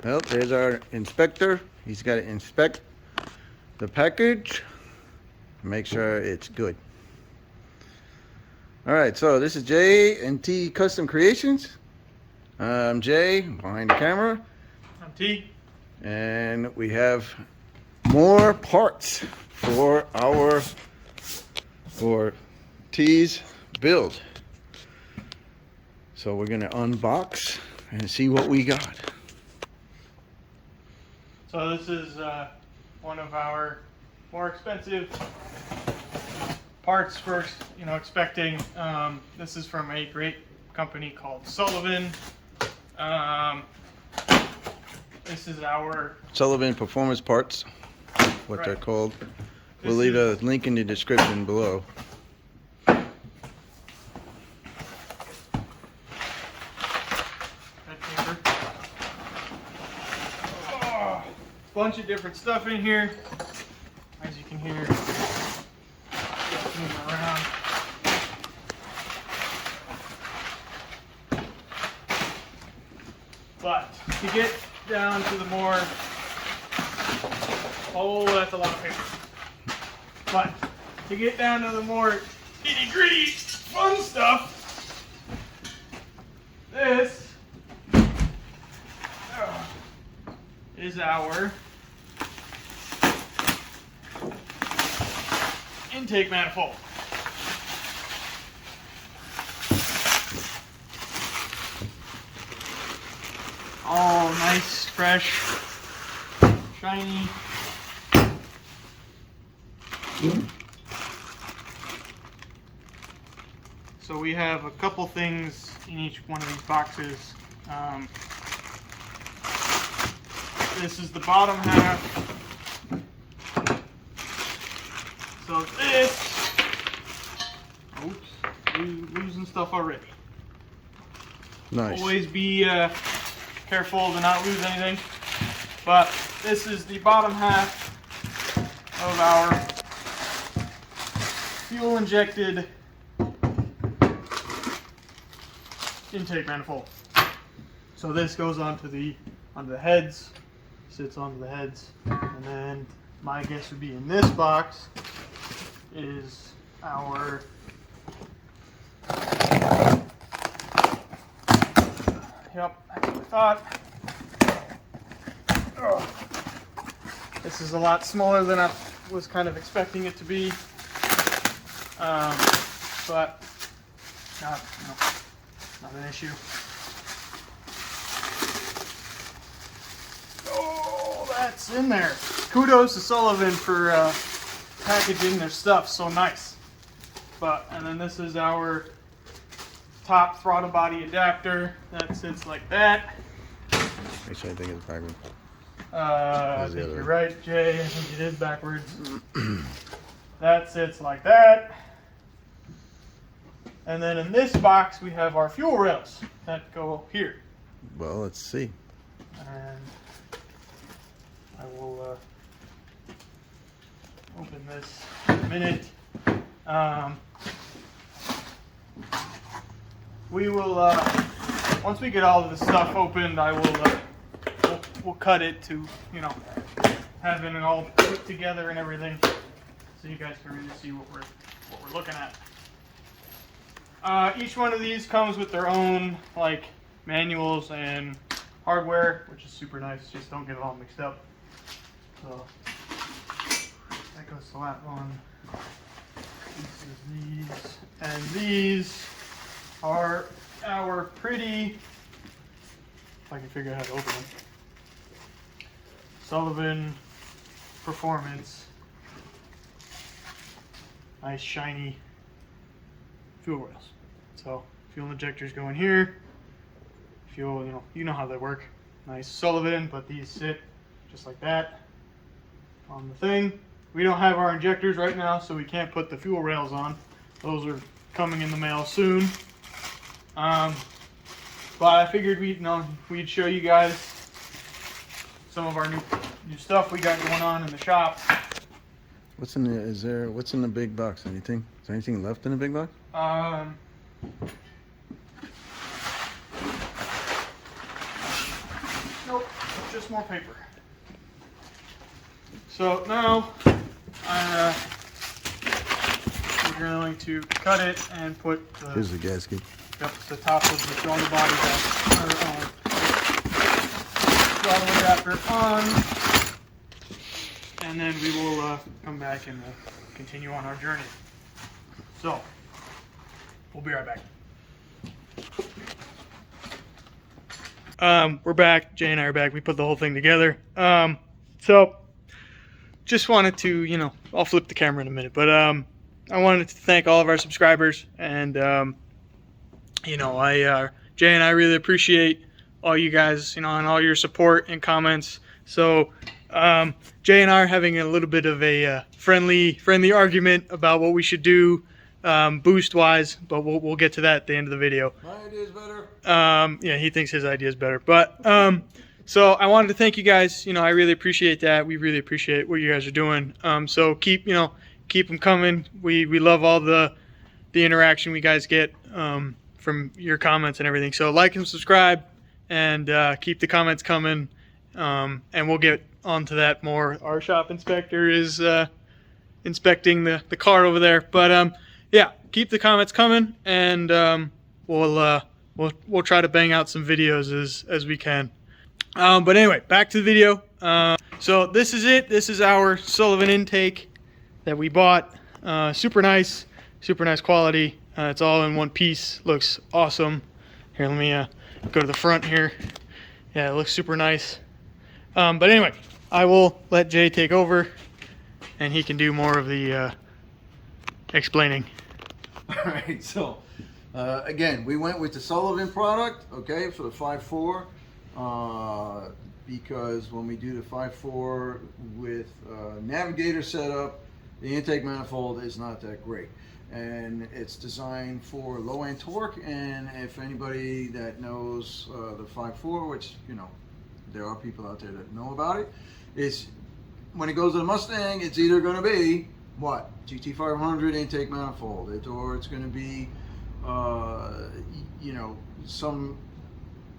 Well, there's our inspector. He's got to inspect the package, make sure it's good. All right, so this is J&T Custom Creations. I'm Jay, behind the camera. I'm T. And we have more parts for T's build. So we're gonna unbox and see what we got. So this is one of our more expensive parts for expecting. This is from a great company called Sullivan. This is our Sullivan Performance Parts, what they're called. We'll leave a link in the description below. Bunch of different stuff in here, as you can hear. Moving around. But to get down to the more, that's a lot of paper. But to get down to the more nitty gritty fun stuff, this is our intake manifold. All nice, fresh, shiny. So we have a couple things in each one of these boxes. This is the bottom half. So this, oops, losing stuff already. Nice. Always be careful to not lose anything. But this is the bottom half of our fuel injected intake manifold. So this goes onto the heads, sits onto the heads, and then my guess would be in this box is our yep, that's what I thought. Oh. This is a lot smaller than I was kind of expecting it to be, but not an issue. Oh, that's in there. Kudos to Sullivan for packaging their stuff so nice. And then this is our top throttle body adapter that sits like that. Actually, I think it's backwards. I think you're right, Jay. I think it is backwards. That sits like that. And then in this box we have our fuel rails that go here. Well, let's see. And I will open this in a minute. We will, once we get all of the stuff opened, I will, we'll cut it to, having it all put together and everything, so you guys can really see what we're looking at. Each one of these comes with their own, manuals and hardware, which is super nice. Just don't get it all mixed up. So that goes to that one. This is these, and these are our pretty, if I can figure out how to open them, Sullivan Performance nice shiny fuel rails. So fuel injectors go in here. Fuel, you know how they work. Nice Sullivan, but these sit just like that on the thing. We don't have our injectors right now, so we can't put the fuel rails on. Those are coming in the mail soon. But I figured we'd show you guys some of our new stuff we got going on in the shop. What's in the big box? Anything? Is there anything left in the big box? Nope. much more paper. So now we're going to cut it and put Here's the gasket. Yep, the top of the throttle body throttle adapter on, and then we will come back and we'll continue on our journey. So, we'll be right back. We're back. Jay and I are back. We put the whole thing together. So, just wanted to, you know, I'll flip the camera in a minute, but I wanted to thank all of our subscribers, and you know, Jay and I really appreciate all you guys, you know, and all your support and comments. So Jay and I are having a little bit of a friendly argument about what we should do boost wise, but we'll get to that at the end of the video. My idea is better. Yeah, he thinks his idea is better, but so I wanted to thank you guys. You know, I really appreciate that. We really appreciate what you guys are doing. So keep them coming. We love all the interaction we guys get from your comments and everything. So like and subscribe, and keep the comments coming, and we'll get onto that more. Our shop inspector is inspecting the car over there, but yeah, keep the comments coming, and we'll try to bang out some videos as we can. But anyway, back to the video. So this is it. This is our Sullivan intake that we bought. Super nice quality. It's all in one piece. Looks awesome. Here, let me go to the front here. Yeah, it looks super nice. But anyway, I will let Jay take over, and he can do more of the explaining. All right, so again, we went with the Sullivan product, okay, for the 5.4, because when we do the 5.4 with Navigator setup, the intake manifold is not that great, and it's designed for low-end torque. And if anybody that knows the 5.4, which, you know, there are people out there that know about it, is when it goes to the Mustang, it's either going to be what, GT500 intake manifold, or it's going to be you know, some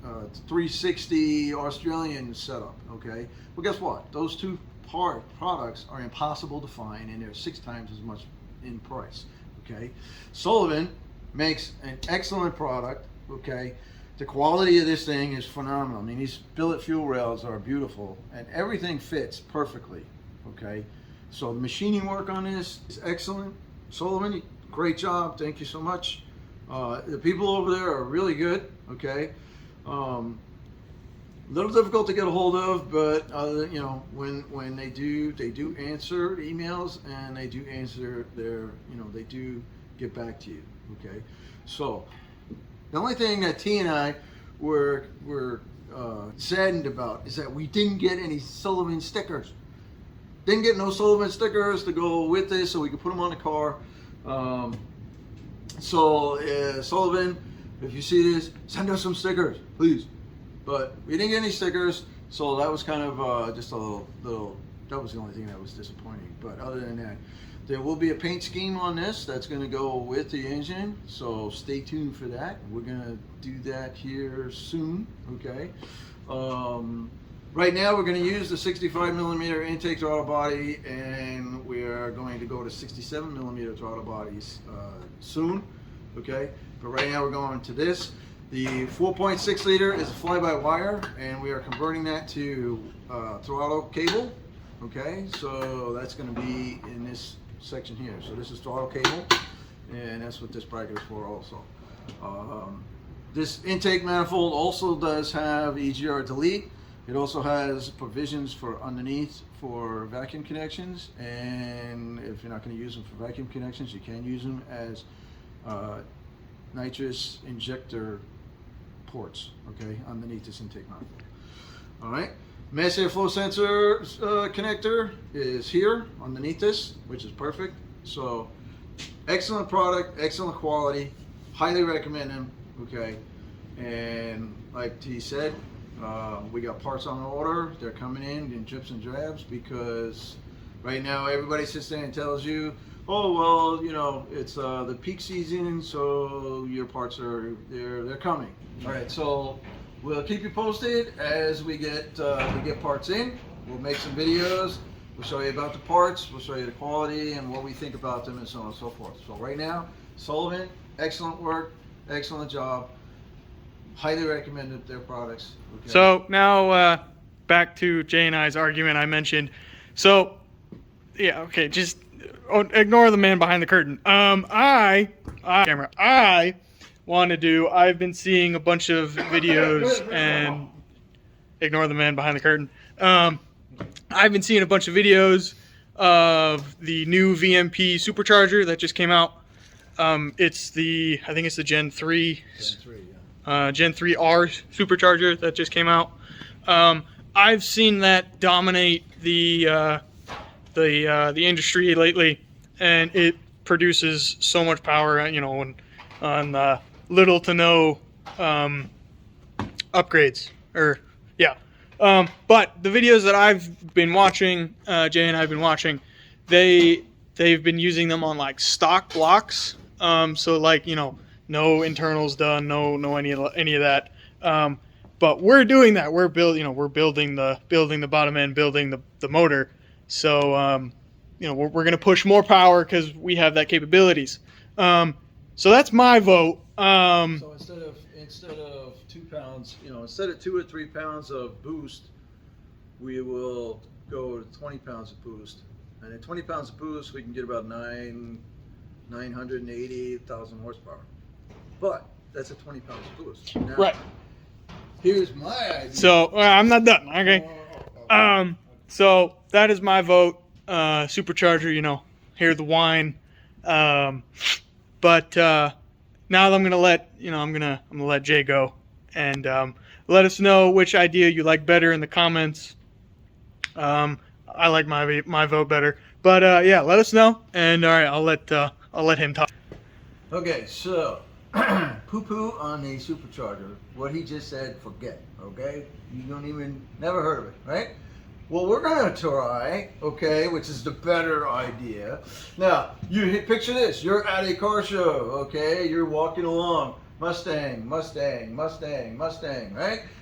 360 Australian setup. Okay, well, guess what, those two products are impossible to find, and they're 6 times as much in price. Okay, Sullivan makes an excellent product. Okay, the quality of this thing is phenomenal. I mean, these billet fuel rails are beautiful, and everything fits perfectly. Okay, so the machining work on this is excellent. Sullivan, great job. Thank you so much. The people over there are really good. Okay, a little difficult to get a hold of, but you know, when they do answer emails, and they do answer their, you know, they do get back to you. Okay, so the only thing that T and I were saddened about is that we didn't get any Sullivan stickers. Didn't get no Sullivan stickers to go with this, so we could put them on the car. Sullivan, if you see this, send us some stickers, please. But we didn't get any stickers, so that was kind of just a little, that was the only thing that was disappointing. But other than that, there will be a paint scheme on this that's going to go with the engine, so stay tuned for that. We're going to do that here soon. Okay. Right now we're going to use the 65mm intake throttle body, and we are going to go to 67mm throttle bodies soon. Okay, but right now we're going to this. The 4.6 liter is a fly-by-wire, and we are converting that to throttle cable. Okay, so that's going to be in this section here. So this is throttle cable, and that's what this bracket is for also. This intake manifold also does have EGR delete. It also has provisions for underneath for vacuum connections, and if you're not going to use them for vacuum connections, you can use them as nitrous injector ports, okay, underneath this intake manifold. All right, mass airflow sensor connector is here underneath this, which is perfect. So excellent product, excellent quality, highly recommend them. Okay, and like T said, we got parts on order. They're coming in drips and drabs, because right now everybody sits there and tells you, oh, well, you know, it's the peak season, so your parts are they're coming. All right, so we'll keep you posted as we get parts in. We'll make some videos. We'll show you about the parts. We'll show you the quality and what we think about them and so on and so forth. So right now, Sullivan, excellent work, excellent job. Highly recommend their products. Okay. So now back to Jay and I's argument I mentioned. So yeah, okay, just ignore the man behind the curtain. I've been seeing a bunch of videos and ignore the man behind the curtain. I've been seeing a bunch of videos of the new VMP supercharger that just came out. I think it's the Gen 3. Gen 3R supercharger that just came out. I've seen that dominate the industry lately, and it produces so much power, on little to no upgrades. But the videos that I've been watching, Jay and I've been watching, they've been using them on like stock blocks. So like, no internals done, no any of that. But we're doing that. We're building the bottom end, building the motor. So we're gonna push more power because we have that capabilities. So that's my vote. So instead of 2 pounds, instead of 2 or 3 pounds of boost, we will go to 20 pounds of boost. And at 20 pounds of boost, we can get about 980,000 horsepower. But that's at 20 pounds of boost. Now, right. Here's my idea. So I'm not done. Okay. So that is my vote. Supercharger. Hear the whine. But now I'm gonna let I'm gonna let Jay go, and let us know which idea you like better in the comments. I like my vote better, but yeah, let us know. And all right, I'll let him talk. Okay, so poo-poo on the supercharger. What he just said, forget. Okay, you never heard of it, right? Well, we're gonna try, okay, which is the better idea. Now, picture this: you're at a car show, okay? You're walking along, Mustang, right?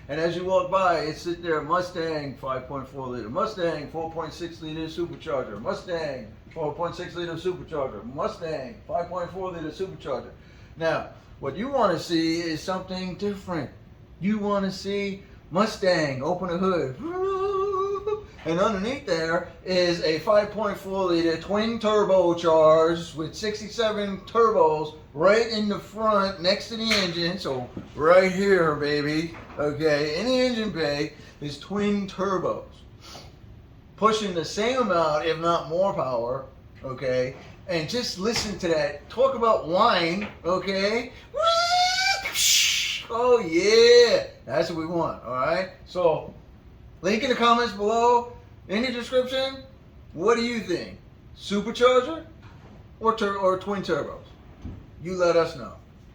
And as you walk by, it's sitting there, Mustang 5.4 liter, Mustang 4.6 liter supercharger, Mustang 4.6 liter supercharger, Mustang 5.4 liter supercharger. Now, what you want to see is something different. You want to see Mustang, open the hood, and underneath there is a 5.4 liter twin turbocharged with 67 turbos right in the front next to the engine. So right here, baby, okay, in the engine bay is twin turbos pushing the same amount, if not more power, okay? And just listen to that. Talk about whine, okay? Oh yeah, that's what we want, all right? So link in the comments below, in the description. What do you think? Supercharger or twin turbos? You let us know.